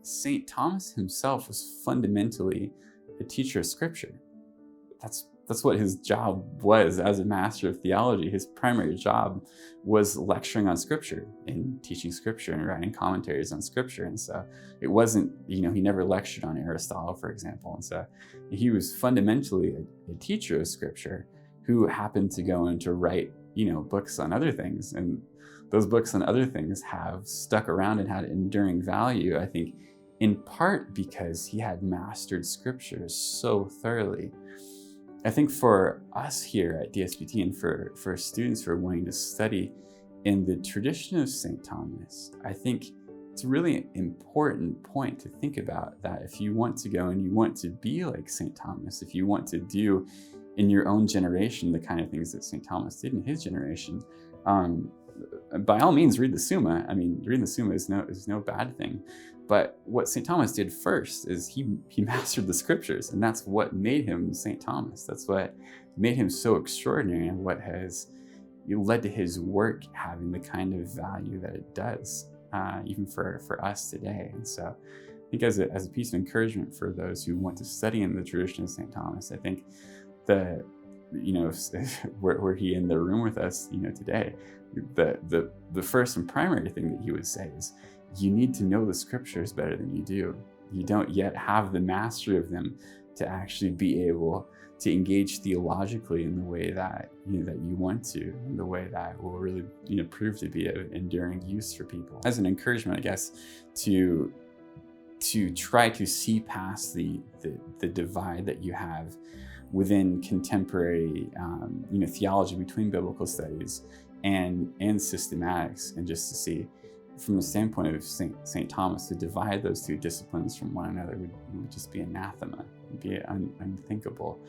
St. Thomas himself was fundamentally a teacher of scripture. That's what his job was as a master of theology. His primary job was lecturing on scripture and teaching scripture and writing commentaries on scripture. And so it wasn't, he never lectured on Aristotle, for example. And so he was fundamentally a teacher of scripture who happened to go and to write, books on other things. And those books on other things have stuck around and had enduring value, I think, in part because he had mastered scripture so thoroughly. I think for us here at DSPT and for students who are wanting to study in the tradition of St. Thomas, I think it's a really important point to think about, that if you want to go and you want to be like St. Thomas, if you want to do in your own generation the kind of things that St. Thomas did in his generation, by all means read the Summa. I mean, reading the Summa is no bad thing. But what St. Thomas did first is he mastered the scriptures, and that's what made him St. Thomas. That's what made him so extraordinary, and what has led to his work having the kind of value that it does, even for us today. And so I think as a piece of encouragement for those who want to study in the tradition of St. Thomas, I think were he in the room with us, today, the first and primary thing that he would say is, you need to know the scriptures better than you do. You don't yet have the mastery of them to actually be able to engage theologically in the way that you want to, in the way that will really prove to be of enduring use for people. As an encouragement, I guess, to try to see past the divide that you have within contemporary theology between biblical studies and systematics, and just to see from the standpoint of St. Thomas, to divide those two disciplines from one another would just be anathema, would be unthinkable.